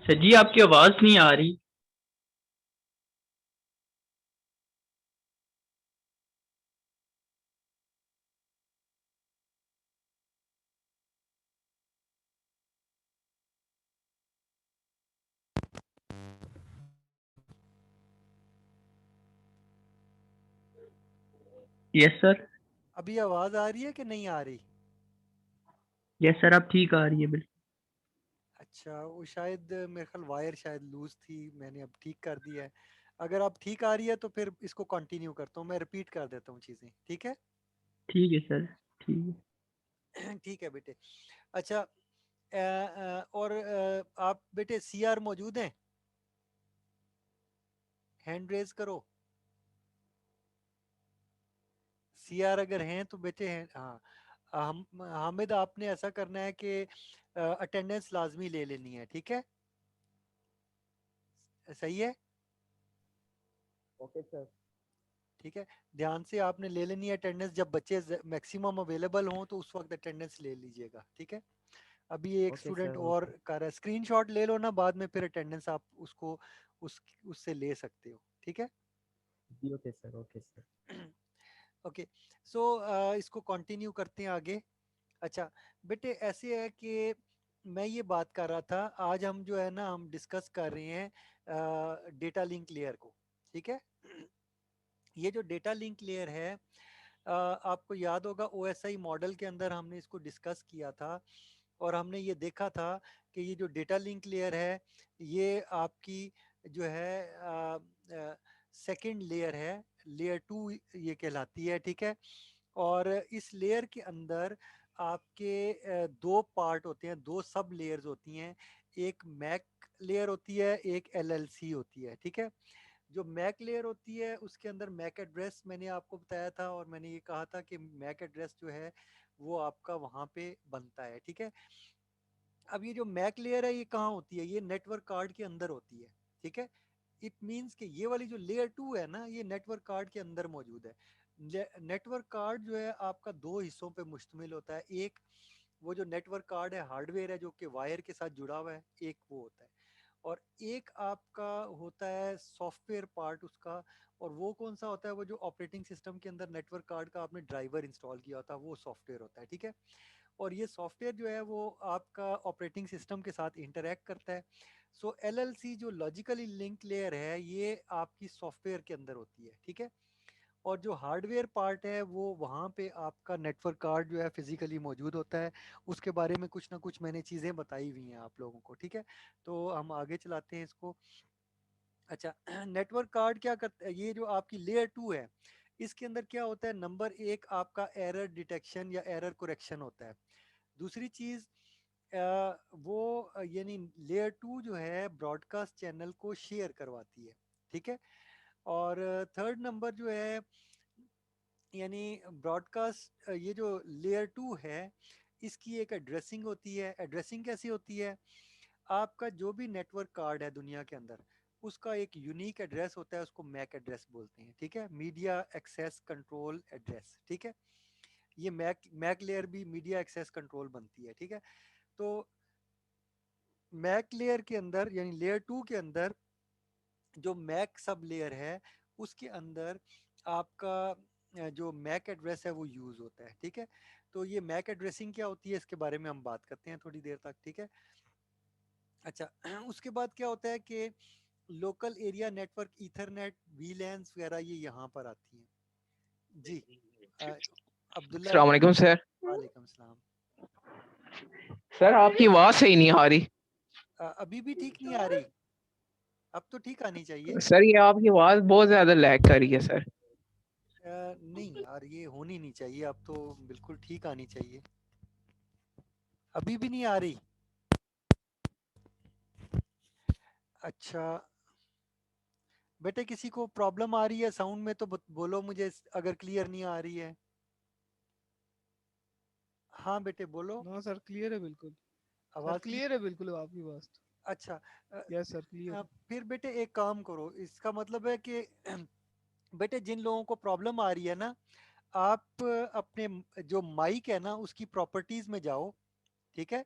Sir जी आपकी आवाज नहीं आ रही। Yes sir. अभी आवाज आ रही है कि नहीं आ रही? यस सर, अब ठीक आ रही है बिल्कुल। अच्छा, वो शायद मेरे ख्याल वायर शायद लूज थी, मैंने अब ठीक कर दिया है। अगर अब ठीक आ रही है तो फिर इसको कंटिन्यू करता हूँ, मैं रिपीट कर देता हूँ चीज़ें, ठीक है? ठीक है सर। ठीक है। ठीक है बेटे। अच्छा, और आप बेटे सीआर मौजूद हैं? हैंड रेज करो। सीआर अगर हैं तो बेटे हैं, हाँ। हम हामिद, आपने ऐसा करना है कि अटेंडेंस लाजमी ले लेनी है, ठीक है? सही है? Okay sir. ठीक है। ध्यान से आपने ले लेनी है अटेंडेंस, जब बच्चे मैक्सिमम अवेलेबल हों तो उस वक्त अटेंडेंस ले लीजिएगा, ठीक है? अभी एक ओके स्टूडेंट सर। और ओके। कर रहा है, स्क्रीनशॉट ले लो ना, बाद में फिर अटेंडेंस आप उसको उस उससे ले सकते हो, ठीक है? जी okay sir. Okay sir. Okay. So इसको कंटिन्यू करते हैं आगे। अच्छा बेटे, ऐसे है कि मैं ये बात कर रहा था, आज हम जो है ना हम डिस्कस कर रहे हैं डेटा लिंक लेयर को, ठीक है? ये जो डेटा लिंक लेयर है, आपको याद होगा ओएसआई मॉडल के अंदर हमने इसको डिस्कस किया था, और हमने ये देखा था कि ये जो डेटा लिंक लेयर है, ये आपकी जो है सेकंड लेयर है, लेयर टू ये कहलाती है, ठीक है? और इस लेयर के अंदर आपके दो पार्ट होते हैं, दो सब लेयर्स होती हैं। एक मैक लेयर होती है, एक एलएलसी होती है, ठीक है? जो मैक लेयर होती है उसके अंदर मैक एड्रेस मैंने आपको बताया था, और मैंने ये कहा था कि मैक एड्रेस जो है वो आपका वहाँ पे बनता है, ठीक है? अब ये जो मैक लेयर है ये कहाँ होती है? ये नेटवर्क कार्ड के अंदर होती है, ठीक है? इट मीन्स कि ये वाली जो लेयर टू है ना, ये नेटवर्क कार्ड के अंदर मौजूद है। नेटवर्क कार्ड जो है आपका दो हिस्सों पे मुश्तमिल होता है। एक वो जो नेटवर्क कार्ड है हार्डवेयर है जो कि वायर के साथ जुड़ा हुआ है, एक वो होता है। और एक आपका होता है सॉफ्टवेयर पार्ट उसका, और वो कौन सा होता है? वो जो ऑपरेटिंग सिस्टम के अंदर नेटवर्क कार्ड का आपने ड्राइवर इंस्टॉल किया होता है, वो सॉफ्टवेयर होता है, ठीक है? और ये सॉफ्टवेयर जो है वो आपका ऑपरेटिंग सिस्टम के साथ इंटरेक्ट करता है। सो एलएलसी जो लॉजिकली लिंक लेयर है, ये आपकी सॉफ्टवेयर के अंदर होती है, ठीक है? और जो हार्डवेयर पार्ट है वो वहाँ पे आपका नेटवर्क कार्ड जो है फिजिकली मौजूद होता है। उसके बारे में कुछ ना कुछ मैंने चीज़ें बताई हुई हैं आप लोगों को, ठीक है? तो हम आगे चलाते हैं इसको। अच्छा, नेटवर्क कार्ड क्या करता है? ये जो आपकी लेयर टू है, इसके अंदर क्या होता है? नंबर एक, आपका एरर डिटेक्शन या एरर करेक्शन होता है। दूसरी चीज़, वो यानी लेयर टू जो है ब्रॉडकास्ट चैनल को शेयर करवाती है, ठीक है? और थर्ड नंबर जो है, यानी ब्रॉडकास्ट, ये जो लेयर टू है इसकी एक एड्रेसिंग होती है। एड्रेसिंग कैसी होती है? आपका जो भी नेटवर्क कार्ड है दुनिया के अंदर, उसका एक यूनिक एड्रेस होता है, उसको मैक एड्रेस बोलते हैं, ठीक है? मीडिया एक्सेस कंट्रोल एड्रेस, ठीक है? ये मैक मैक लेयर भी मीडिया एक्सेस कंट्रोल बनती है, ठीक है? तो मैक लेयर के अंदर यानी लेयर टू के अंदर जो मैक सब लेयर है उसके अंदर आपका जो मैक एड्रेस है वो यूज़ होता है, ठीक है? तो ये मैक एड्रेसिंग क्या होती है इसके बारे में हम बात करते हैं थोड़ी देर तक, ठीक है? अच्छा, उसके बाद क्या होता है कि लोकल एरिया नेटवर्क, ईथरनेट, वीलैंस वगैरह ये यहाँ पर आती हैं। जी, अ, अब्दुल्ला अस्सलाम वालेकुम सर। वालेकुम सलाम। सर आपकी आवाज सही नहीं आ रही। अभी भी ठीक नहीं आ रही? अब तो ठीक आनी चाहिए। सर ये आपकी आवाज बहुत ज्यादा लैग कर रही है सर। नहीं यार, ये होनी नहीं चाहिए, अब तो बिल्कुल ठीक आनी चाहिए। अभी भी नहीं आ रही? अच्छा बेटे, किसी को प्रॉब्लम आ रही है साउंड में तो बोलो मुझे, अगर क्लियर नहीं आ रही है। हाँ बेटे बोलो। नो सर, क्लियर है बिल्कुल। सर आवाज़ क्लियर है बिल्कुल आपकी बात। अच्छा, यस सर, क्लियर है। फिर बेटे एक काम करो, इसका मतलब है कि बेटे जिन लोगों को प्रॉब्लम आ रही है ना, आप अपने जो माइक है ना उसकी प्रॉपर्टीज में जाओ, ठीक है?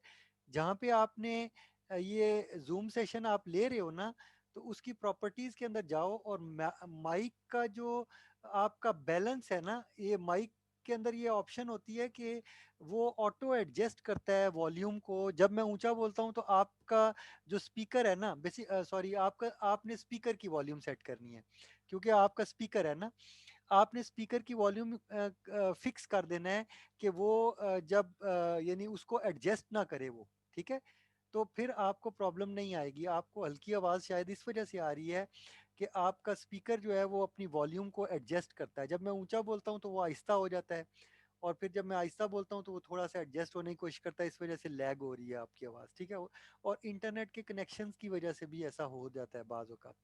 जहाँ पे आपने ये जूम सेशन आप ले रहे हो ना, तो उसकी प्रॉपर्टीज के अंदर जाओ और माइक का जो आपका बैलेंस है ना, ये माइक के अंदर ये ऑप्शन होती है कि वो ऑटो एडजस्ट करता है वॉल्यूम को। जब मैं ऊंचा बोलता हूँ तो आपका जो स्पीकर है ना, सॉरी, आपका आपने स्पीकर की वॉल्यूम सेट करनी है, क्योंकि आपका स्पीकर है ना, आपने स्पीकर की वॉल्यूम फिक्स कर देना है कि वो जब यानी उसको एडजस्ट ना करे वो, ठीक है। तो फिर आपको प्रॉब्लम नहीं आएगी। आपको हल्की आवाज़ शायद इस वजह से आ रही है कि आपका स्पीकर जो है वो अपनी वॉल्यूम को एडजस्ट करता है। जब मैं ऊंचा बोलता हूँ तो वो आहिस्ता हो जाता है, और फिर जब मैं आहिस्ता बोलता हूँ तो वो थोड़ा सा एडजस्ट होने की कोशिश करता है, इस वजह से लैग हो रही है आपकी आवाज़, ठीक है। और इंटरनेट के कनेक्शंस की वजह से भी ऐसा हो जाता है बाज़ औक़ात,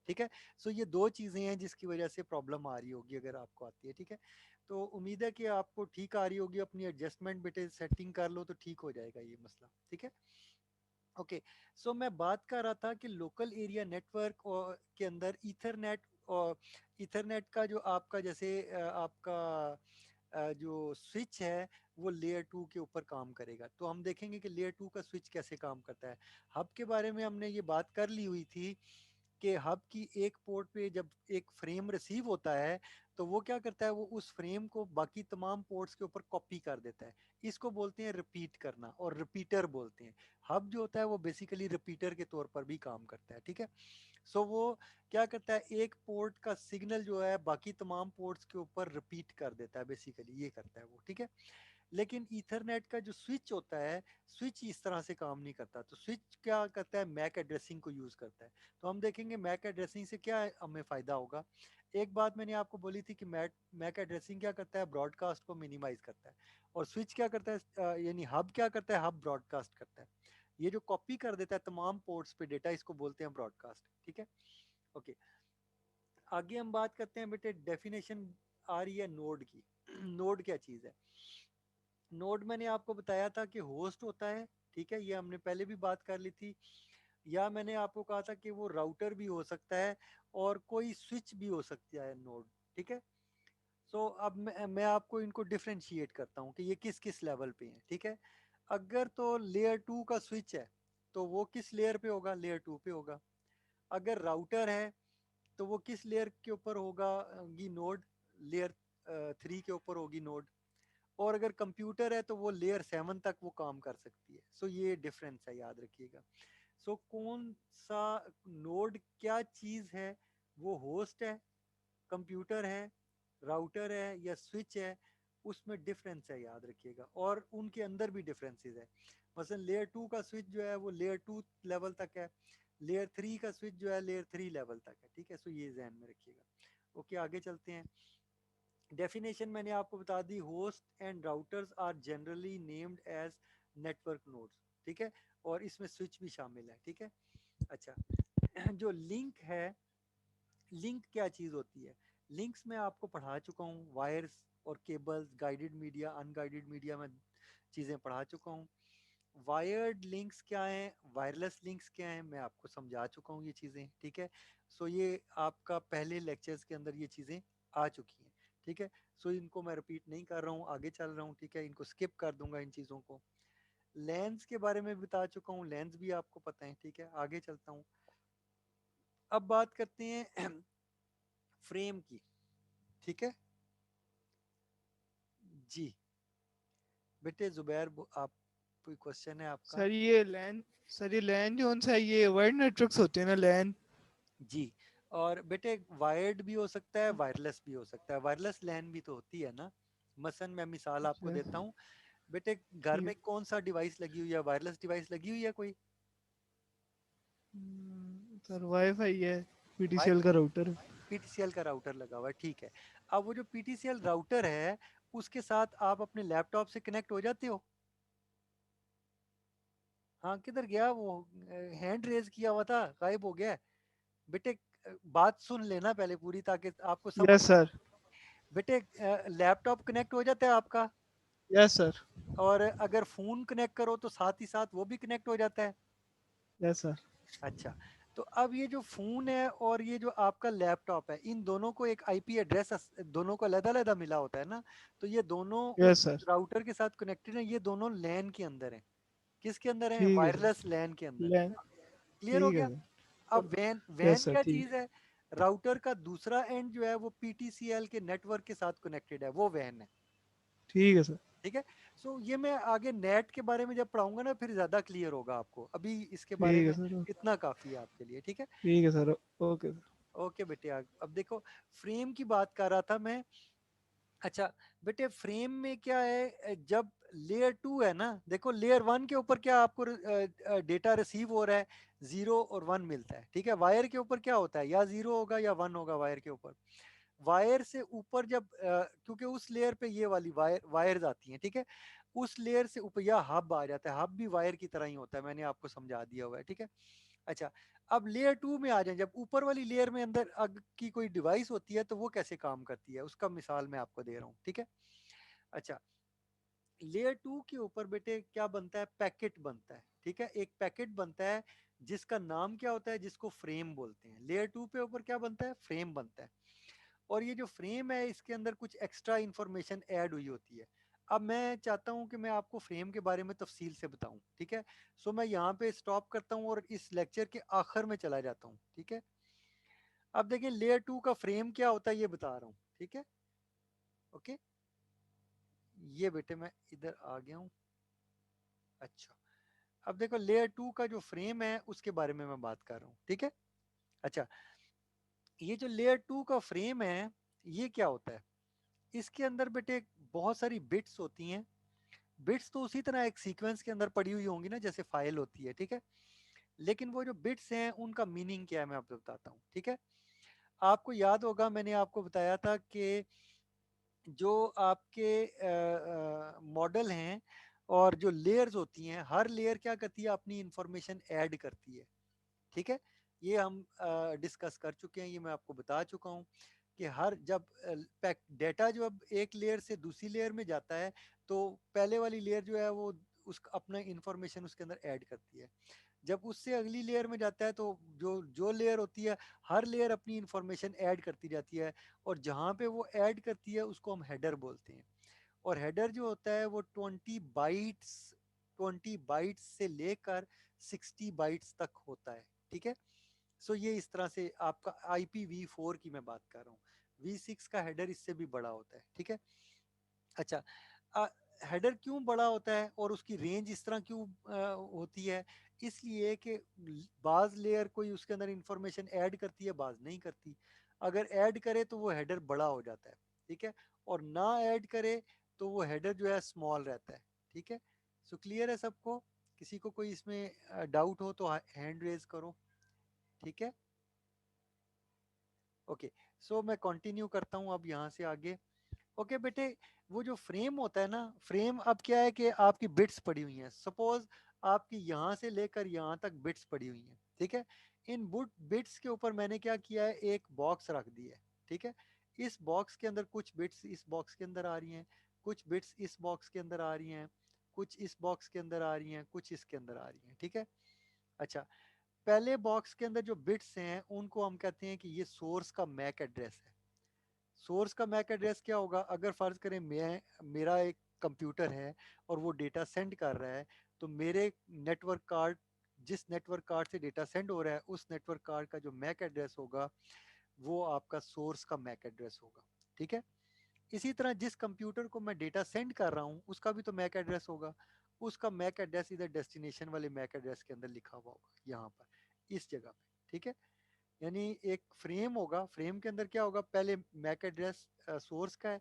ठीक है। सो ये दो चीज़ें हैं जिसकी वजह से प्रॉब्लम आ रही होगी अगर आपको आती है, ठीक है। तो उम्मीद है कि आपको ठीक आ रही होगी। अपनी एडजस्टमेंट बेटे सेटिंग कर लो तो ठीक हो जाएगा ये मसला, ठीक है। ओके, सो मैं बात कर रहा था कि लोकल एरिया नेटवर्क के अंदर ईथरनेट, और ईथरनेट का जो आपका जैसे आपका जो स्विच है वो लेयर 2 के ऊपर काम करेगा। तो हम देखेंगे कि लेयर 2 का स्विच कैसे काम करता है। हब के बारे में हमने ये बात कर ली हुई थी कि हब की एक पोर्ट पे जब एक फ्रेम रिसीव होता है तो वो क्या करता है, वो उस फ्रेम को बाकी तमाम पोर्ट्स के ऊपर कॉपी कर देता है। इसको बोलते हैं रिपीट करना, और रिपीटर बोलते हैं। हब जो होता है वो बेसिकली रिपीटर के तौर पर भी काम करता है, ठीक है। सो वो क्या करता है, एक पोर्ट का सिग्नल जो है बाकी तमाम पोर्ट्स के ऊपर रिपीट कर देता है, बेसिकली ये करता है वो, ठीक है। लेकिन ईथरनेट का जो स्विच होता है, स्विच इस तरह से काम नहीं करता। तो स्विच क्या करता है, मैक एड्रेसिंग को यूज़ करता है। तो हम देखेंगे मैक एड्रेसिंग से क्या हमें फ़ायदा होगा। एक बात मैंने आपको बोली थी कि मैक एड्रेसिंग क्या करता है, ब्रॉडकास्ट को मिनिमाइज करता है। और स्विच क्या करता है, यानी हब क्या करता है, हब ब्रॉडकास्ट करता है। ये जो कॉपी कर देता है तमाम पोर्ट्स पे डेटा, इसको बोलते हैं ब्रॉडकास्ट, ठीक है। ओके, आगे हम बात करते हैं बेटे, डेफिनेशन आ रही है नोड की। नोड क्या चीज़ है। नोड मैंने आपको बताया था कि होस्ट होता है, ठीक है, ये हमने पहले भी बात कर ली थी। या मैंने आपको कहा था कि वो राउटर भी हो सकता है और कोई स्विच भी हो सकता है नोड, ठीक है। सो अब मैं आपको इनको डिफ्रेंशिएट करता हूँ कि ये किस किस लेवल पे हैं, ठीक है। अगर तो लेयर 2 का स्विच है तो वो किस लेयर पे होगा, लेयर 2 पे होगा। अगर राउटर है तो वो किस लेयर के ऊपर होगा, ये नोड लेयर 3 के ऊपर होगी नोड। और अगर कंप्यूटर है तो वो लेयर 7 तक वो काम कर सकती है। सो ये डिफरेंस है, याद रखिएगा। सो कौन सा नोड क्या चीज़ है, वो होस्ट है, कंप्यूटर है, राउटर है या स्विच है, उसमें डिफरेंस है, याद रखिएगा। और उनके अंदर भी डिफरेंसेस है। मसलन लेयर 2 का स्विच जो है वो लेयर 2 लेवल तक है, लेयर 3 का स्विच जो है लेयर 3 लेवल तक है, ठीक है। सो ये ध्यान में रखिएगा। ओके, आगे चलते हैं। डेफिनेशन मैंने आपको बता दी, host and routers are generally named as network nodes, ठीक है। और इसमें स्विच भी शामिल है, ठीक है। अच्छा, जो लिंक है, लिंक क्या चीज़ होती है। लिंक्स में आपको पढ़ा चुका हूँ, वायर्स और cables, guided media, unguided media में चीज़ें पढ़ा चुका हूँ। वायर्ड लिंक्स क्या हैं, वायरलेस लिंक्स क्या हैं, मैं आपको समझा चुका हूँ ये चीज़ें, ठीक है। सो ये आपका पहले लेक्चर्स के अंदर ये चीज़ें आ चुकी हैं, ठीक है। सो इनको मैं रिपीट नहीं कर रहा हूँ, आगे चल रहा हूँ, ठीक है। इनको स्किप कर दूंगा इन चीज़ों को। लेंस के बारे में बता चुका हूँ, लेंस भी आपको पता है, ठीक है। आगे चलता हूँ। अब बात करते हैं फ्रेम की, ठीक है जी। बेटे जुबैर, आप कोई क्वेश्चन है आपका। सर ये लैन जोन सा है, ये वायर्ड नेटवर्क्स होते हैं ना लैन। जी, और बेटे वायर्ड भी हो सकता है, वायरलेस भी हो सकता है। वायरलेस लैन भी तो होती है ना। मसलन मैं मिसाल आपको अच्छा, देता हूँ। बेटे घर ठीक में है। कौन सा डिवाइस लगी हुई है, वायरलेस डिवाइस लगी हुई है कोई। सर वाईफाई है, वाई पीटीसीएल का राउटर है। पीटीसीएल का राउटर लगा हुआ है, ठीक है। अब वो जो पीटीसीएल राउटर है उसके साथ आप अपने लैपटॉप से कनेक्ट हो जाते हो। हाँ, किधर गया वो, हैंड रेज किया हुआ था, गायब हो गया है। बेटे बात सुन लेना पहले पूरी, ताकि आपको समझ यस में। सर। बेटे लैपटॉप कनेक्ट हो जाता है आपका, यस सर। और अगर फोन कनेक्ट करो तो साथ ही साथ वो भी कनेक्ट हो जाता है। Yes sir. अच्छा, तो अब ये जो फोन है और ये जो आपका लैपटॉप है, इन दोनों को एक आईपी एड्रेस दोनों को अलग-अलग मिला होता है ना। तो ये दोनों उस यस सर। राउटर के साथ कनेक्टेड है, ये दोनों लैन के अंदर है, किसके अंदर है? ठीक है सर। वायरलेस लैन के अंदर। लैन क्लियर हो ठीक है गया? सर। अब वैन यस वैन सर क्या ठीक। चीज है? राउटर का दूसरा एंड जो है वो पीटीसीएल के नेटवर्क के साथ कनेक्टेड है, वो वैन है। ठीक है सर। ठीक है। सो ये मैं आगे नेट के बारे में जब पढ़ाऊंगा ना फिर ज्यादा क्लियर होगा आपको, अभी इसके बारे ठीक है में सर। इतना काफी है आपके लिए। ठीक है। ठीक है सर। Okay sir. ओके बेटे, अब देखो फ्रेम की बात कर रहा था मैं। अच्छा बेटे, फ्रेम में क्या है, जब लेयर 2 है ना, देखो लेयर 1 के ऊपर क्या आपको डेटा रिसीव हो रहा है, 0 और 1 मिलता है। ठीक है। वायर के ऊपर क्या होता है, या 0 होगा या 1 होगा वायर के ऊपर। वायर से ऊपर जब क्योंकि उस लेयर पे ये वाली वायर्स आती हैं। ठीक है। उस लेयर से ऊपर या हब आ जाता है, हब भी वायर की तरह ही होता है, मैंने आपको समझा दिया हुआ है। ठीक है। अच्छा, अब लेयर 2 में आ जाए, जब ऊपर वाली लेयर में अंदर अग की कोई डिवाइस होती है तो वो कैसे काम करती है, उसका मिसाल मैं आपको दे रहा हूँ। ठीक है। अच्छा, लेयर 2 के ऊपर बेटे क्या बनता है, पैकेट बनता है। ठीक है। एक पैकेट बनता है जिसका नाम क्या होता है, जिसको फ्रेम बोलते हैं। लेयर 2 पे ऊपर क्या बनता है, फ्रेम बनता है। और ये जो फ्रेम है इसके अंदर कुछ एक्स्ट्रा इंफॉर्मेशन ऐड हुई होती है। अब मैं चाहता हूं कि मैं आपको फ्रेम के बारे में तफसील से बताऊं। ठीक है। सो मैं यहाँ पे स्टॉप करता हूं और इस लेक्चर के आखिर में चला जाता हूं। ठीक है। अब देखें लेयर 2 का फ्रेम क्या होता है ये बता रहा हूं। ठीक है। ओके, ये बेटे मैं इधर आ गया हूं। अच्छा, अब देखो लेयर 2 का जो फ्रेम है उसके बारे में मैं बात कर रहा हूँ। ठीक है। अच्छा, ये जो लेयर 2 का फ्रेम है ये क्या होता है, इसके अंदर बेटे बहुत सारी बिट्स होती हैं। बिट्स तो उसी तरह एक सीक्वेंस के अंदर पड़ी हुई होंगी ना, जैसे फाइल होती है। ठीक है। लेकिन वो जो बिट्स हैं उनका मीनिंग क्या है मैं आपको बताता हूँ। ठीक है। आपको याद होगा मैंने आपको बताया था कि जो आपके मॉडल हैं और जो लेयर्स होती हैं, हर लेयर क्या करती है, अपनी इंफॉर्मेशन ऐड करती है। ठीक है। ये हम डिस्कस कर चुके हैं, ये मैं आपको बता चुका हूँ कि हर जब डेटा जो अब एक लेयर से दूसरी लेयर में जाता है तो पहले वाली लेयर जो है वो उस अपना इंफॉर्मेशन उसके अंदर ऐड करती है। जब उससे अगली लेयर में जाता है तो जो जो लेयर होती है, हर लेयर अपनी इंफॉर्मेशन ऐड करती जाती है। और जहाँ पे वो ऐड करती है उसको हम हेडर बोलते हैं। और हेडर जो होता है वो 20 बाइट्स से लेकर 60 बाइट्स तक होता है। ठीक है। सो ये इस तरह से आपका IPv4 की मैं बात कर रहा हूँ। V6 का हेडर इससे भी बड़ा होता है। ठीक है। अच्छा, हेडर क्यों बड़ा होता है और उसकी रेंज इस तरह क्यों होती है, इसलिए कि बाज लेयर कोई उसके अंदर इंफॉर्मेशन ऐड करती है, बाज नहीं करती। अगर ऐड करे तो वो हेडर बड़ा हो जाता है। ठीक है। और ना ऐड करे तो वो हेडर जो है स्मॉल रहता है। ठीक है। सो क्लियर है सबको? किसी को कोई इसमें डाउट हो तो हैंड रेज करो। ठीक है। ओके, सो मैं कंटिन्यू करता हूँ अब यहाँ से आगे। ओके बेटे, वो जो फ्रेम होता है ना, फ्रेम अब क्या है कि आपकी बिट्स पड़ी हुई हैं। सपोज आपकी यहाँ से लेकर यहाँ तक बिट्स पड़ी हुई हैं। ठीक है। इन बुट बिट्स के ऊपर मैंने क्या किया है, एक बॉक्स रख दिया है। ठीक है। इस बॉक्स के अंदर कुछ बिट्स इस बॉक्स के अंदर आ रही हैं, कुछ बिट्स इस बॉक्स के अंदर आ रही हैं, कुछ इस बॉक्स के अंदर आ रही हैं, कुछ इसके अंदर आ रही हैं। ठीक है। अच्छा, पहले बॉक्स के अंदर जो बिट्स हैं उनको हम कहते हैं कि ये सोर्स का मैक एड्रेस है। सोर्स का मैक एड्रेस क्या होगा, अगर फर्ज करें मेरा एक कंप्यूटर है और वो डेटा सेंड कर रहा है, तो मेरे नेटवर्क कार्ड, जिस नेटवर्क कार्ड से डेटा सेंड हो रहा है उस नेटवर्क कार्ड का जो मैक एड्रेस होगा वो आपका सोर्स का मैक एड्रेस होगा। ठीक है। इसी तरह जिस कंप्यूटर को मैं डेटा सेंड कर रहा हूँ उसका भी तो मैक एड्रेस होगा, उसका मैक एड्रेस इधर डेस्टिनेशन वाले मैक एड्रेस के अंदर लिखा हुआ होगा, यहाँ पर इस जगह पे। ठीक है। यानी एक फ्रेम होगा, फ्रेम के अंदर क्या होगा, पहले मैक एड्रेस सोर्स का है,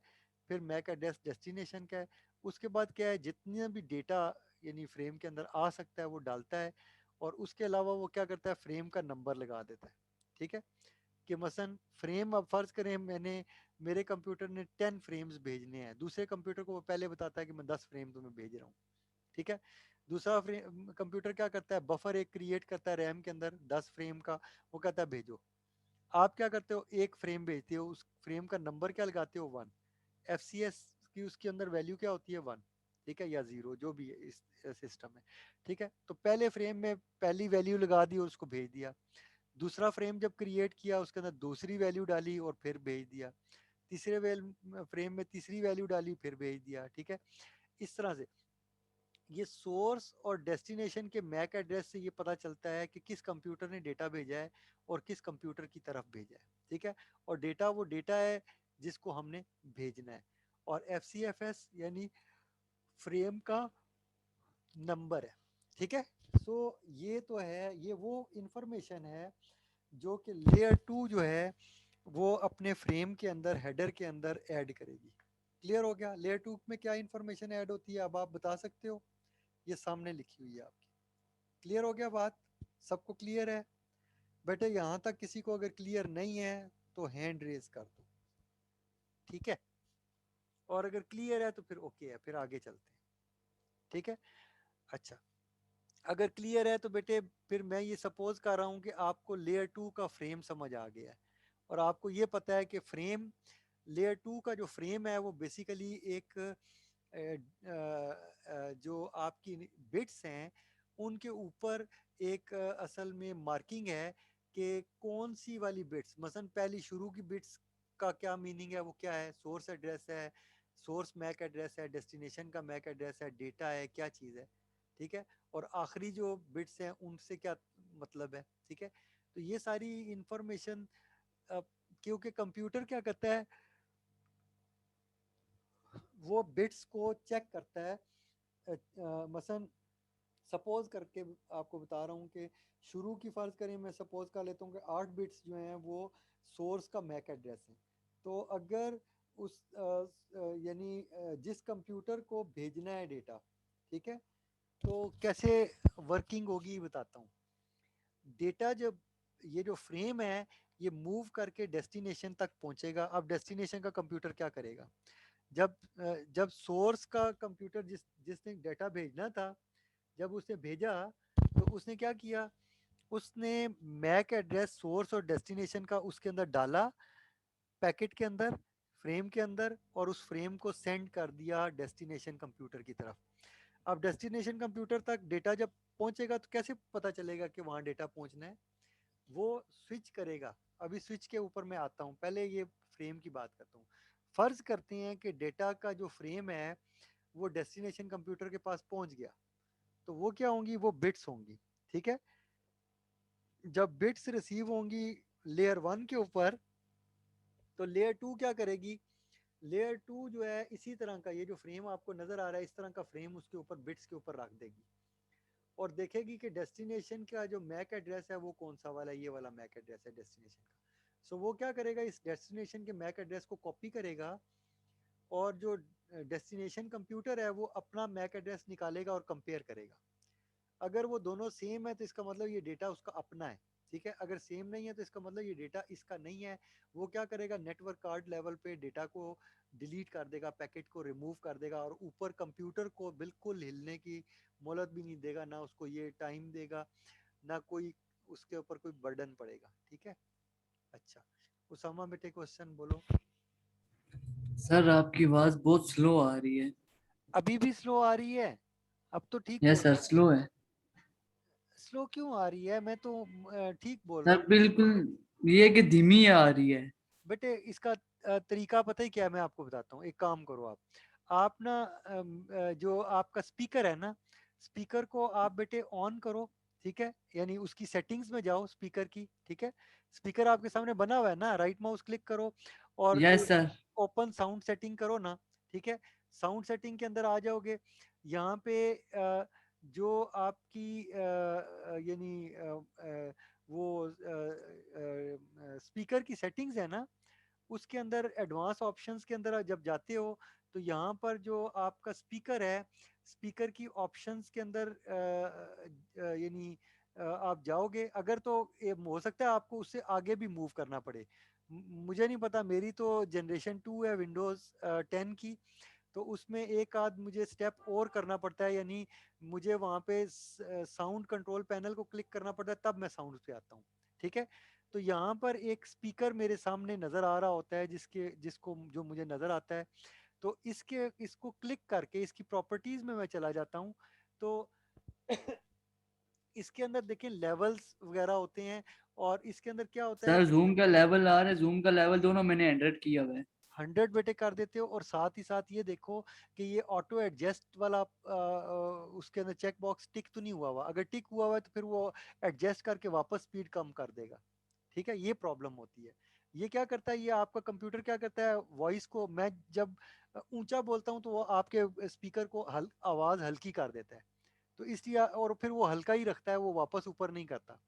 फिर मैक एड्रेस डेस्टिनेशन का है, उसके बाद क्या है, जितना भी डेटा यानी फ्रेम के अंदर आ सकता है वो डालता है। और उसके अलावा वो क्या करता है, फ्रेम का नंबर लगा देता है। ठीक है। कि मसलन फ्रेम, अब फर्ज करें मैंने, मेरे कंप्यूटर ने 10 फ्रेम्स भेजने हैं, दूसरे कंप्यूटर को वो पहले बताता है कि मैं 10 फ्रेम तुम्हें भेज रहा हूँ। ठीक है। दूसरा कंप्यूटर क्या करता है, बफर एक क्रिएट करता है रैम के अंदर 10 फ्रेम का, वो कहता है भेजो। आप क्या करते हो, एक फ्रेम भेजते हो, उस फ्रेम का नंबर क्या लगाते हो, 1। FCS की उसके अंदर वैल्यू क्या होती है, 1। ठीक है, या 0, जो भी है इस सिस्टम में। ठीक है। तो पहले फ्रेम में पहली वैल्यू लगा दी और उसको भेज दिया। दूसरा फ्रेम जब क्रिएट किया उसके अंदर दूसरी वैल्यू डाली और फिर भेज दिया। तीसरे फ्रेम में तीसरी वैल्यू डाली फिर भेज दिया। ठीक है। इस तरह से ये सोर्स और डेस्टिनेशन के मैक एड्रेस से ये पता चलता है कि किस कंप्यूटर ने डेटा भेजा है और किस कंप्यूटर की तरफ भेजा है, ठीक है। और डेटा वो डेटा है जिसको हमने भेजना है। और FCFS यानी फ्रेम का नंबर है, ठीक है। सो ये तो है, ये वो इंफॉर्मेशन है जो कि लेयर 2 जो है वो अपने फ्रेम के अंदर हेडर के अंदर ऐड करेगी। क्लियर हो गया? लेयर 2 में क्या इंफॉर्मेशन ऐड होती है अब आप बता सकते हो? ये सामने लिखी हुई है आपकी। क्लियर हो गया बात? सबको क्लियर है? बेटे यहाँ तक किसी को अगर क्लियर नहीं है तो हैंड रेज कर दो, ठीक है। और अगर क्लियर है तो फिर ओके है, फिर आगे चलते हैं, ठीक है। अच्छा, अगर क्लियर है तो बेटे फिर मैं ये सपोज कर रहा हूँ कि आपको लेयर 2 का फ्रेम समझ आ गया है और आपको ये पता है कि फ्रेम लेयर 2 का जो फ्रेम है वो बेसिकली एक जो आपकी बिट्स हैं उनके ऊपर एक असल में मार्किंग है कि कौन सी वाली बिट्स, मसलन पहली शुरू की बिट्स का क्या मीनिंग है, वो क्या है, सोर्स एड्रेस है, सोर्स मैक एड्रेस है, डेस्टिनेशन का मैक एड्रेस है, डेटा है, क्या चीज़ है, ठीक है। और आखिरी जो बिट्स हैं उनसे क्या मतलब है, ठीक है। तो ये सारी इंफॉर्मेशन क्योंकि कंप्यूटर क्या करता है वो बिट्स को चेक करता है। मसलन सपोज करके आपको बता रहा हूँ कि शुरू की फ़र्ज़ करें, मैं सपोज कर लेता हूँ कि 8 बिट्स जो हैं वो सोर्स का मैक एड्रेस है। तो अगर उस यानी जिस कंप्यूटर को भेजना है डेटा, ठीक है, तो कैसे वर्किंग होगी बताता हूँ। डेटा जब ये जो फ्रेम है ये मूव करके डेस्टिनेशन तक पहुंचेगा। अब डेस्टिनेशन का कंप्यूटर क्या करेगा, जब सोर्स का कंप्यूटर जिसने डेटा भेजना था जब उसने भेजा तो उसने क्या किया, उसने मैक एड्रेस सोर्स और डेस्टिनेशन का उसके अंदर डाला, पैकेट के अंदर, फ्रेम के अंदर, और उस फ्रेम को सेंड कर दिया डेस्टिनेशन कंप्यूटर की तरफ। अब डेस्टिनेशन कंप्यूटर तक डेटा जब पहुंचेगा तो कैसे पता चलेगा कि वहाँ डेटा पहुंचना है, वो स्विच करेगा। अभी स्विच के ऊपर मैं आता हूँ, पहले ये फ्रेम की बात करता हूँ। फर्ज करते हैं कि डेटा का जो फ्रेम है वो डेस्टिनेशन कंप्यूटर के पास पहुंच गया, तो वो क्या होंगी, वो बिट्स होंगी, ठीक है। जब बिट्स रिसीव होंगी लेयर 1 के ऊपर तो लेयर 2 क्या करेगी, लेयर 2 जो है इसी तरह का ये जो फ्रेम आपको नजर आ रहा है इस तरह का फ्रेम उसके ऊपर बिट्स के ऊपर रख देगी और देखेगी कि डेस्टिनेशन का जो मैक एड्रेस है वो कौन सा वाला है, ये वाला मैक एड्रेस है डेस्टिनेशन का। सो वो क्या करेगा, इस डेस्टिनेशन के मैक एड्रेस को कॉपी करेगा और जो डेस्टिनेशन कंप्यूटर है वो अपना मैक एड्रेस निकालेगा और कंपेयर करेगा। अगर वो दोनों सेम है तो इसका मतलब ये डेटा उसका अपना है, ठीक है। अगर सेम नहीं है तो इसका मतलब ये डेटा इसका नहीं है। वो क्या करेगा, नेटवर्क कार्ड लेवल पे डेटा को डिलीट कर देगा, पैकेट को रिमूव कर देगा और ऊपर कंप्यूटर को बिल्कुल हिलने की मोहलत भी नहीं देगा, ना उसको ये टाइम देगा, ना कोई उसके ऊपर कोई बर्डन पड़ेगा, ठीक है। अच्छा, उसामा बेटे क्वेश्चन बोलो। सर आपकी आवाज बहुत स्लो आ रही है। अभी भी स्लो आ रही है? अब तो ठीक यस बोल सर रहा हूँ। स्लो है। स्लो क्यों आ रही है, मैं तो ठीक बोल रहा सर हूँ। बिल्कुल ये कि धीमी आ रही है। बेटे इसका तरीका पता ही क्या है, मैं आपको बताता हूँ। एक काम करो, आप ना जो आपका स्पीकर है ना, स्पीकर को आप बेटे ऑन करो, ठीक है। यानी उसकी सेटिंग्स में जाओ स्पीकर की, ठीक है। स्पीकर आपके सामने बना हुआ है ना, राइट माउस क्लिक करो और yes sir. Open sound setting करो ना, ठीक है। साउंड सेटिंग के अंदर आ जाओगे, यहाँ पे जो आपकी यानी वो स्पीकर की सेटिंग्स है ना, उसके अंदर एडवांस ऑप्शंस के अंदर जब जाते हो तो यहाँ पर जो आपका स्पीकर है, स्पीकर की ऑप्शंस के अंदर यानी आप जाओगे। अगर तो ये हो सकता है आपको उससे आगे भी मूव करना पड़े, मुझे नहीं पता, मेरी तो जनरेशन 2 है विंडोज़ 10 की, तो उसमें एक आध मुझे स्टेप और करना पड़ता है, यानी मुझे वहाँ पे साउंड कंट्रोल पैनल को क्लिक करना पड़ता है तब मैं साउंड पे आता हूँ, ठीक है। तो यहाँ पर एक स्पीकर मेरे सामने नज़र आ रहा होता है जिसको जो मुझे नज़र आता है, तो इसको क्लिक करके इसकी प्रॉपर्टीज़ में मैं चला जाता हूँ। तो इसके अंदर देखें लेवल्स वगैरह होते हैं और इसके अंदर क्या होता है सर कि जूम का लेवल आ रहा है, जूम का लेवल दोनों मैंने एंड्रॉइड किया हुआ है। 100 बेटे कर देते हो, और साथ ही साथ ये देखो कि ये ऑटो एडजस्ट वाला उसके अंदर चेक बॉक्स टिक तो नहीं हुआ हुआ। अगर टिक हुआ हुआ है तो फिर वो एडजस्ट करके वापस स्पीड कम कर देगा। ठीक है, ये प्रॉब्लम होती है। ये क्या करता है, ये आपका कंप्यूटर क्या करता है, वॉइस को मैं जब ऊंचा बोलता हूँ तो वो आपके स्पीकर को आवाज हल्की कर देता है, तो इसलिए और फिर वो हल्का ही रखता है, वो वापस ऊपर नहीं करता।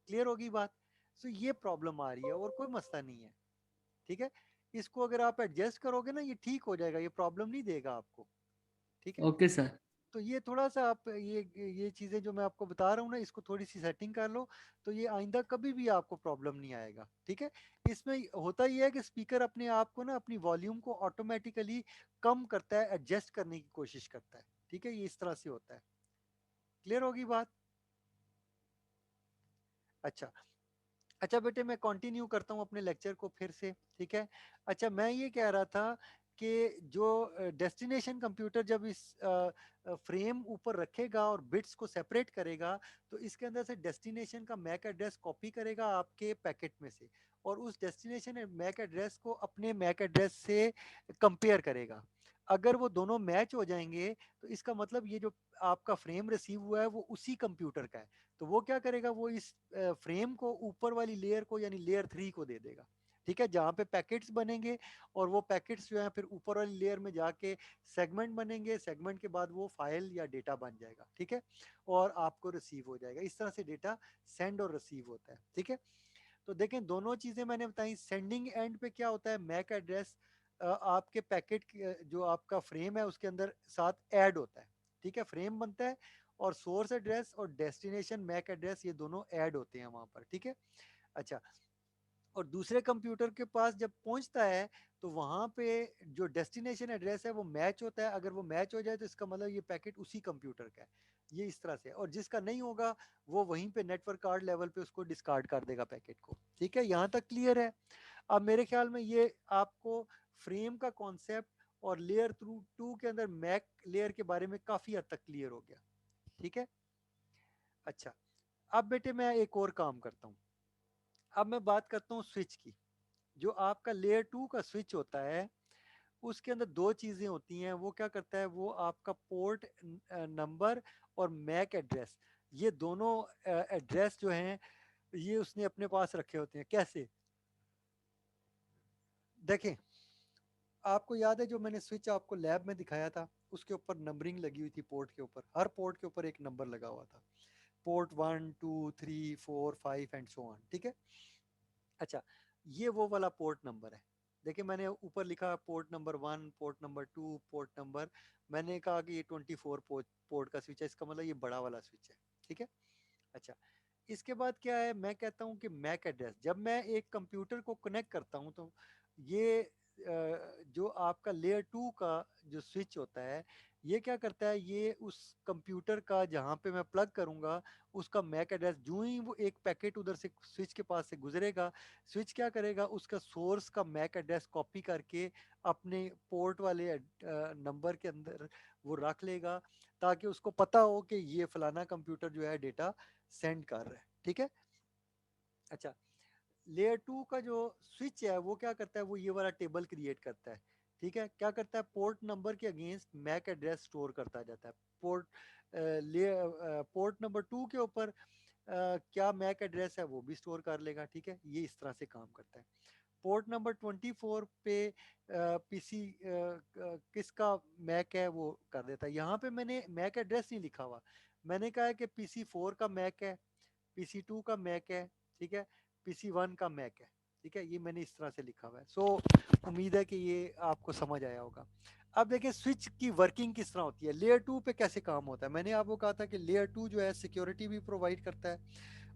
क्लियर होगी बात? सो ये प्रॉब्लम आ रही है और कोई मसला नहीं है। ठीक है, इसको अगर आप एडजस्ट करोगे ना ये ठीक हो जाएगा, ये प्रॉब्लम नहीं देगा आपको। ठीक है, ओके सर। तो ये थोड़ा सा आप ये चीज़ें जो मैं आपको बता रहा हूँ ना, इसको थोड़ी सी सेटिंग कर लो, तो ये आइंदा कभी भी आपको प्रॉब्लम नहीं आएगा। ठीक है, इसमें होता ये है कि स्पीकर अपने आप को ना अपनी वॉल्यूम को ऑटोमेटिकली कम करता है, एडजस्ट करने की कोशिश करता है। ठीक है, ये इस तरह से होता है। क्लियर होगी बात? अच्छा, अच्छा बेटे मैं कंटिन्यू करता हूँ अपने लेक्चर को फिर से। ठीक है, अच्छा मैं ये कह रहा था कि जो डेस्टिनेशन कंप्यूटर जब इस फ्रेम ऊपर रखेगा और बिट्स को सेपरेट करेगा, तो इसके अंदर से डेस्टिनेशन का मैक एड्रेस कॉपी करेगा आपके पैकेट में से, और उस डेस्टिनेशन मैक एड्रेस को अपने मैक एड्रेस से कंपेयर करेगा। अगर वो दोनों मैच हो जाएंगे तो इसका मतलब ये जो आपका फ्रेम रिसीव हुआ है वो उसी कंप्यूटर का है। तो वो क्या करेगा, वो इस फ्रेम को ऊपर वाली लेयर को यानी लेयर 3 को दे देगा। ठीक है, जहाँ पे पैकेट्स बनेंगे, और वो पैकेट्स जो है फिर ऊपर वाली लेयर में जाके सेगमेंट बनेंगे, सेगमेंट के बाद वो फाइल या डेटा बन जाएगा। ठीक है, और आपको रिसीव हो जाएगा। इस तरह से डेटा सेंड और रिसीव होता है। ठीक है, तो देखें दोनों चीजें मैंने बताई। सेंडिंग एंड पे क्या होता है, मैक एड्रेस आपके पैकेट जो आपका फ्रेम है उसके अंदर साथ ऐड होता है। ठीक है, फ्रेम बनता है और सोर्स एड्रेस और डेस्टिनेशन मैक एड्रेस ये दोनों ऐड होते हैं वहां पर। ठीक है, अच्छा, और दूसरे कंप्यूटर के पास जब पहुंचता है तो वहां पे जो डेस्टिनेशन एड्रेस है वो मैच होता है। अगर वो मैच हो जाए तो इसका मतलब ये पैकेट उसी कंप्यूटर का है। ये इस तरह से, और जिसका नहीं होगा वो वहीं पे नेटवर्क कार्ड लेवल पे उसको डिस्कार्ड कर देगा पैकेट को। ठीक है, यहाँ तक क्लियर है? अब मेरे ख्याल में ये आपको फ्रेम का कॉन्सेप्ट और लेयर थ्रू 2 के अंदर मैक लेयर के बारे में काफी हद तक क्लियर हो गया। ठीक है, अच्छा, अब बेटे मैं एक और काम करता हूँ। अब मैं बात करता हूँ स्विच की। जो आपका लेयर 2 का स्विच होता है उसके अंदर दो चीजें होती हैं। वो क्या करता है, वो आपका पोर्ट नंबर और मैक एड्रेस, ये दोनों एड्रेस जो हैं ये उसने अपने पास रखे होते हैं। कैसे देखें, आपको याद है जो मैंने स्विच आपको लैब में दिखाया था, उसके ऊपर नंबरिंग लगी हुई थी। पोर्ट के ऊपर, हर पोर्ट के ऊपर एक नंबर लगा हुआ था, पोर्ट 1 2 3 4 5 एंड सो ऑन। ठीक है, अच्छा, ये वो वाला पोर्ट नंबर है। देखिए मैंने ऊपर लिखा port number 1, port number 2, port number, मैंने कहा कि ये 24 पोर्ट का स्विच है, इसका मतलब ये बड़ा वाला स्विच है। ठीक है, अच्छा, इसके बाद क्या है, मैं कहता हूँ कि मैक एड्रेस, जब मैं एक कंप्यूटर को कनेक्ट करता हूँ तो ये जो आपका लेयर 2 का जो स्विच होता है ये क्या करता है, ये उस कंप्यूटर का जहाँ पे मैं प्लग करूँगा उसका मैक एड्रेस, जो ही वो एक पैकेट उधर से स्विच के पास से गुजरेगा, स्विच क्या करेगा, उसका सोर्स का मैक एड्रेस कॉपी करके अपने पोर्ट वाले नंबर के अंदर वो रख लेगा, ताकि उसको पता हो कि ये फलाना कंप्यूटर जो है डेटा सेंड कर रहा है। ठीक है, अच्छा, लेयर 2 का जो स्विच है वो क्या करता है, वो ये वाला टेबल क्रिएट करता है। ठीक है, क्या करता है, पोर्ट नंबर के अगेंस्ट मैक एड्रेस स्टोर करता जाता है। पोर्ट नंबर 2 के ऊपर क्या मैक एड्रेस है वो भी स्टोर कर लेगा। ठीक है, ये इस तरह से काम करता है। पोर्ट नंबर 24 पे पीसी किसका मैक है वो कर देता है। यहाँ पे मैंने मैक एड्रेस नहीं लिखा हुआ, मैंने कहा है कि पीसी 4 का मैक है, पीसी 2 का मैक है, ठीक है, पीसी 1 का मैक है। ठीक है, ये मैंने इस तरह से लिखा हुआ है। सो उम्मीद है कि ये आपको समझ आया होगा। अब देखिए स्विच की वर्किंग किस तरह होती है, लेयर 2 पे कैसे काम होता है। मैंने आपको कहा था कि लेयर 2 जो है सिक्योरिटी भी प्रोवाइड करता है,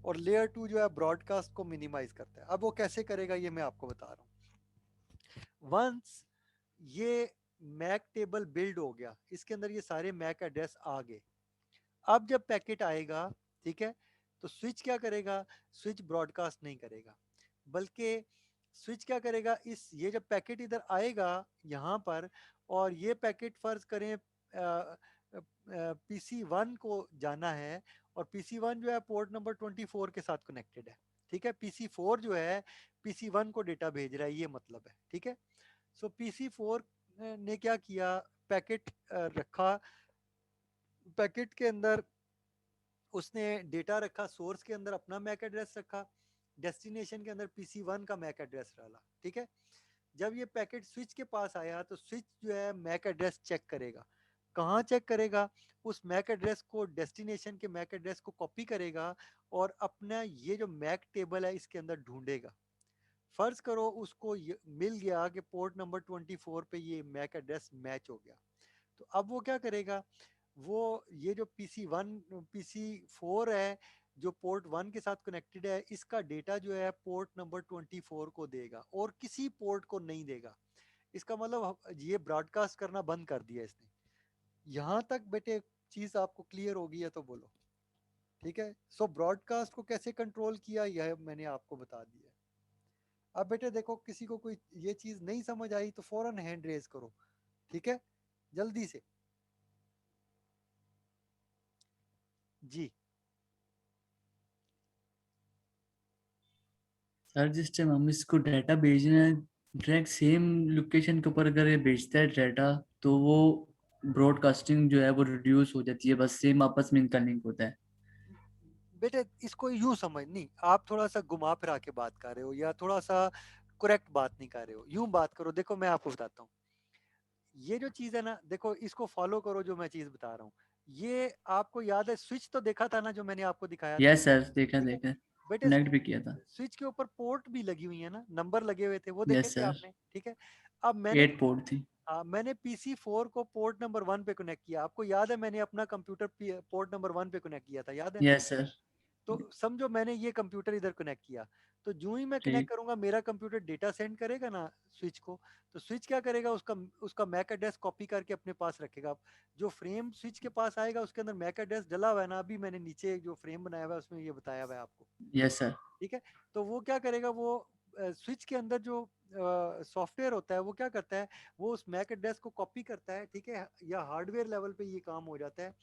और लेयर 2 जो है ब्रॉडकास्ट को मिनिमाइज करता है। अब वो कैसे करेगा ये मैं आपको बता रहा हूँ। वंस ये मैक टेबल बिल्ड हो गया, इसके अंदर ये सारे मैक एड्रेस आ गए, अब जब पैकेट आएगा, ठीक है, तो स्विच क्या करेगा, स्विच ब्रॉडकास्ट नहीं करेगा, बल्कि स्विच क्या करेगा, इस ये जब पैकेट इधर आएगा यहाँ पर, और ये पैकेट फर्ज करें पीसी 1 को जाना है, और पीसी 1 जो है पोर्ट नंबर 24 के साथ कनेक्टेड है। ठीक है, पीसी 4 जो है पीसी 1 को डेटा भेज रहा है, ये मतलब है। ठीक है, सो PC4 ने क्या किया, पैकेट रखा, पैकेट के अंदर उसने डेटा रखा, सोर्स के अंदर अपना मैक एड्रेस रखा, डेस्टिनेशन के अंदर PC1 का मैक एड्रेस डाला, ठीक है। जब ये पैकेट स्विच के पास आया तो स्विच जो है मैक एड्रेस चेक करेगा। कहाँ चेक करेगा? उस मैक एड्रेस को, डेस्टिनेशन के मैक एड्रेस को कॉपी करेगा और अपना ये जो मैक टेबल है इसके अंदर ढूंढेगा। फर्ज करो उसको मिल गया कि पोर्ट नंबर 24 पे ये मैक एड्रेस मैच हो गया, तो अब वो क्या करेगा, वो ये जो PC4 है जो पोर्ट 1 के साथ कनेक्टेड है, इसका डेटा जो है पोर्ट नंबर 24 को देगा और किसी पोर्ट को नहीं देगा। इसका मतलब ये ब्रॉडकास्ट करना बंद कर दिया इसने। यहाँ तक बेटे चीज आपको क्लियर होगी है तो बोलो, ठीक है। सो ब्रॉडकास्ट को कैसे कंट्रोल किया यह मैंने आपको बता दिया। अब बेटे देखो, किसी को कोई ये चीज नहीं समझ आई तो फौरन हैंड रेज करो, ठीक है, जल्दी से जी। सर जिस टाइम हम इसको डाटा भेजना है, डायरेक्ट सेम लोकेशन के ऊपर अगर ये भेजता है डाटा, तो वो ब्रॉडकास्टिंग जो है वो रिड्यूस हो जाती है, बस सेम आपस में इनका लिंक होता है। बेटे इसको यूं समझ, नहीं आप थोड़ा सा घुमा फिरा के बात कर रहे हो या थोड़ा सा करेक्ट बात नहीं कर रहे हो, यूं बात करो। देखो मैं आपको बताता हूँ, ये जो चीज है ना, देखो इसको फॉलो करो जो मैं चीज बता रहा हूँ। ये आपको याद है, स्विच तो देखा था ना जो मैंने आपको दिखाया था, यस सर, देखा ठीक है देखा, बेटे। कनेक्ट भी किया था। स्विच के ऊपर पोर्ट भी लगी हुई है ना, नंबर लगे हुए थे, वो देखे यस थे सर, आपने, ठीक है। अब मैंने 8 पोर्ट थी। मैंने PC4 को पोर्ट नंबर 1 पे कनेक्ट किया। आपको याद है मैंने अपना कंप्यूटर पोर्ट नंबर 1 पे कनेक्ट किया था, याद है? Yes sir. तो समझो मैंने ये कंप्यूटर इधर कनेक्ट किया, तो जो ही मैं कनेक्ट ठीक। करूंगा मेरा कंप्यूटर डेटा सेंड करेगा ना स्विच को, तो स्विच क्या करेगा, उसका उसका मैक एड्रेस कॉपी करके अपने पास रखेगा। जो फ्रेम स्विच के पास आएगा उसके अंदर मैक एड्रेस डला हुआ है ना, अभी मैंने नीचे जो फ्रेम बनाया हुआ है उसमें ये बताया हुआ है आपको, यस सर। ठीक है। तो वो क्या करेगा, वो स्विच के अंदर जो सॉफ्टवेयर होता है वो क्या करता है, वो उस मैक एड्रेस को कॉपी करता है, ठीक है, या हार्डवेयर लेवल पे ये काम हो जाता है।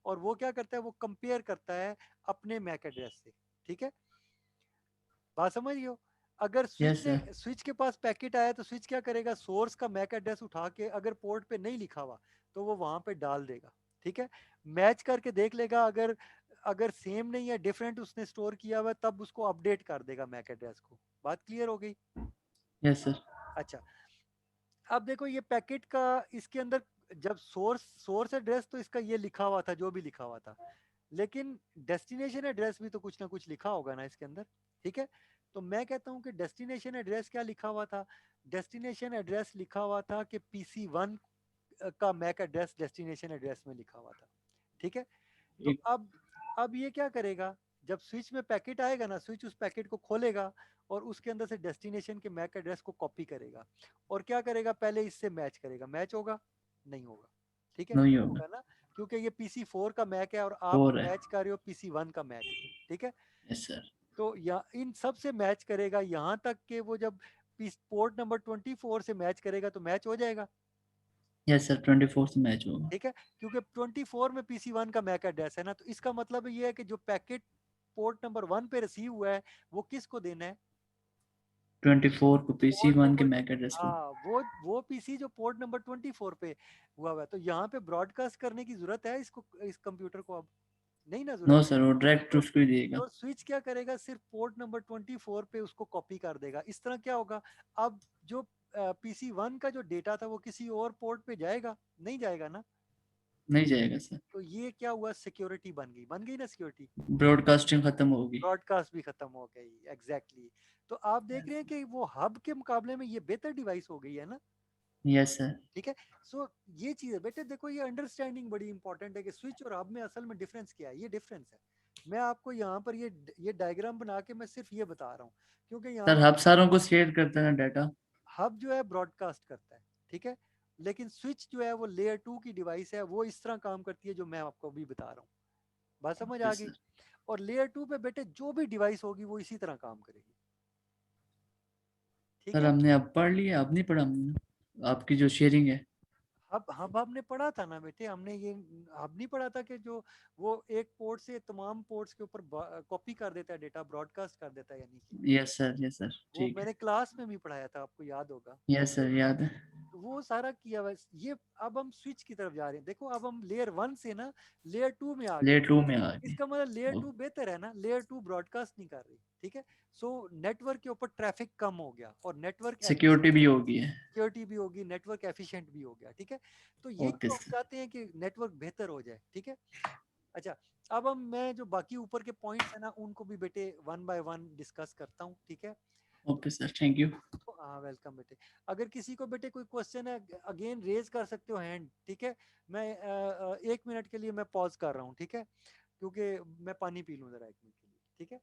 और वो क्या करता है, वो कंपेयर करता है अपने मैक एड्रेस से, ठीक है। बात समझ रही हो? अगर यस सर। स्विच के पास पैकेट आया तो स्विच क्या करेगा, सोर्स का मैक एड्रेस उठा के, अगर पोर्ट पे नहीं लिखा हुआ तो वो वहां पे डाल देगा, ठीक है। मैच करके देख लेगा, अगर अगर सेम नहीं है, डिफरेंट उसने स्टोर किया हुआ है, तब उसको अपडेट कर देगा मैक एड्रेस को। बात क्लियर हो गई? Yes sir. अच्छा, अब देखो ये पैकेट का, इसके अंदर जब सोर्स एड्रेस तो इसका ये लिखा हुआ था जो भी लिखा हुआ था, लेकिन डेस्टिनेशन एड्रेस भी तो कुछ ना कुछ लिखा होगा ना इसके अंदर, ठीक है। तो मैं कहता हूँ कि डेस्टिनेशन एड्रेस क्या लिखा हुआ था, डेस्टिनेशन एड्रेस लिखा हुआ था कि PC1 का मैक एड्रेस डेस्टिनेशन एड्रेस में लिखा हुआ था, ठीक है। तो ठीक। अब ये क्या करेगा, जब स्विच में पैकेट आएगा ना, स्विच उस पैकेट को खोलेगा और उसके अंदर से डेस्टिनेशन के मैक एड्रेस को कॉपी करेगा और क्या करेगा, पहले इससे मैच करेगा। मैच होगा? नहीं होगा, ठीक है, नहीं नहीं होगा। होगा ना, क्योंकि ये PC4 का मैक है और आप 4 है। मैच कर रहे हो PC1 का मैक है, ठीक है। Yes sir. तो या इन सब से मैच करेगा, यहाँ तक कि वो जब पोर्ट नंबर 24 से मैच करेगा तो मैच हो जाएगा, यस सर, 24 से मैच होगा। ठीक है। क्योंकि 24 में PC1 का मैक एड्रेस है ना, तो इसका मतलब ये है कि जो पैकेट पोर्ट नंबर 1 पे रिसीव हुआ है वो किसको देना है, 24 को पोर्ट PC1 के नंबर, मैक एड्रेस को। हाँ वो पीसी जो पोर्ट नंबर 24 पे हुआ है। तो यहाँ पे ब्रॉडकास्ट करने की जरूरत है इसको, इस कंप्यूटर को? अब नहीं ना नो जरूरत। सर, वो डायरेक्ट तो, उसको ही देगा। तो स्विच क्या करेगा, सिर्फ पोर्ट नंबर 24 पे उसको कॉपी कर देगा। इस तरह क्या होगा, अब जो PC1 का जो डेटा था वो किसी और पोर्ट पे जाएगा? नहीं जाएगा ना। नहीं जाएगा सर। तो ये क्या हुआ, सिक्योरिटी बन गई ना सिक्योरिटी, ब्रॉडकास्टिंग खत्म होगी। ब्रॉडकास्ट भी खत्म हो गई, एग्जैक्टली। तो आप देख रहे हैं कि वो हब के मुकाबले में ये बेहतर डिवाइस हो गई है ना, यस सर। ठीक है। सो ये चीज है बेटे, देखो ये अंडरस्टैंडिंग बड़ी इंपॉर्टेंट है कि स्विच और हब में असल में डिफरेंस क्या है। ये डिफरेंस है, मैं आपको यहाँ पर ये डायग्राम बना के मैं सिर्फ ये बता रहा हूँ, क्योंकि यहाँ सर पर हब सारों को शेयर करता है ना डाटा। हब जो है ब्रॉडकास्ट करता है, ठीक है, लेकिन स्विच जो है वो लेयर 2 की डिवाइस है, वो इस तरह काम करती है जो मैं आपको अभी बता रहा हूँ। बात समझ आ यस गई? सर। और लेयर 2 पे बेटे जो भी डिवाइस होगी वो इसी तरह काम करेगी, ठीक सर है। हमने अब पढ़ लिया, अब नहीं पढ़ा हमने, आपकी जो शेयरिंग है। हब हमने पढ़ा था ना बेटे, हमने ये हब नहीं पढ़ा था कि जो वो एक पोर्ट से तमाम पोर्ट्स के ऊपर कॉपी कर देता है डेटा, ब्रॉडकास्ट कर देता है, यानी कि यस सर वो ठीक है। मैंने क्लास में भी पढ़ाया था, आपको याद होगा। यस सर याद है। तो वो सारा किया हुआ है। ये अब हम स्विच की तरफ जा रहे हैं, देखो अब हम लेयर 1 से ना लेयर 2 में आ गए। लेयर 2 में आ गए। इसका मतलब लेयर ओ- 2 बेहतर है ना, लेयर 2 ब्रॉडकास्ट नहीं कर रही, ठीक है। सो नेटवर्क के ऊपर ट्रैफिक कम हो गया और नेटवर्क सिक्योरिटी भी होगी है। सिक्योरिटी भी होगी, नेटवर्क एफिशिएंट भी हो गया, ठीक है। तो यही ओके तो हम सर। चाहते हैं कि नेटवर्क बेहतर हो जाए, ठीक है। अच्छा, अब हम मैं जो बाकी ऊपर के पॉइंट्स है ना उनको भी बेटे 1 बाय 1 डिस्कस करता हूँ, ठीक है। Okay sir thank you. हाँ वेलकम बेटे। अगर किसी को बेटे कोई क्वेश्चन है अगेन रेज कर सकते हो हैंड, ठीक है। मैं 1 मिनट के लिए मैं पॉज कर रहा हूँ, ठीक है, क्योंकि मैं पानी पी लूँ जरा 1 मिनट के लिए, ठीक है।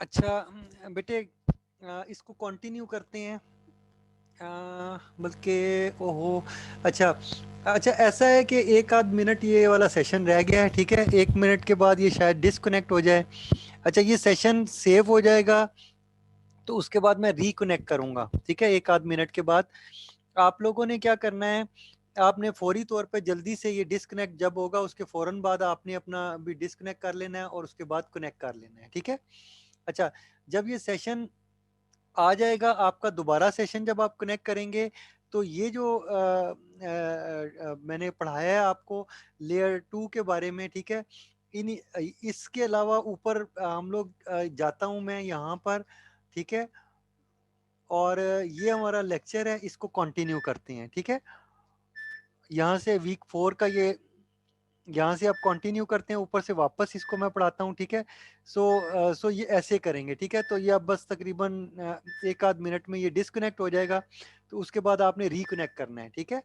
अच्छा बेटे इसको कंटिन्यू करते हैं, बल्कि ओहो, अच्छा अच्छा ऐसा है कि 1 आध मिनट ये वाला सेशन रह गया है, ठीक है। 1 मिनट के बाद ये शायद डिसकनेक्ट हो जाए। अच्छा, ये सेशन सेव हो जाएगा तो उसके बाद मैं रिकनेक्ट करूंगा, ठीक है, 1 आध मिनट के बाद। आप लोगों ने क्या करना है, आपने फौरी तौर पे जल्दी से ये डिसकनेक्ट जब होगा उसके फौरन बाद आपने अपना भी डिसकनेक्ट कर लेना है और उसके बाद कनेक्ट कर लेना है, ठीक है। अच्छा, जब ये सेशन आ जाएगा आपका दोबारा सेशन, जब आप कनेक्ट करेंगे तो ये जो मैंने पढ़ाया है आपको लेयर 2 के बारे में, ठीक है। इन इसके अलावा ऊपर हम लोग जाता हूँ मैं यहाँ पर, ठीक है। और ये हमारा लेक्चर है, इसको कंटिन्यू करते हैं, ठीक है। यहाँ से वीक 4 का ये यहाँ से आप कंटिन्यू करते हैं, ऊपर से वापस इसको मैं पढ़ाता हूँ, ठीक है। सो ये ऐसे करेंगे, ठीक है। तो ये अब बस तकरीबन 1 आध मिनट में ये डिसकनेक्ट हो जाएगा, तो उसके बाद आपने रिकनेक्ट करना है, ठीक है।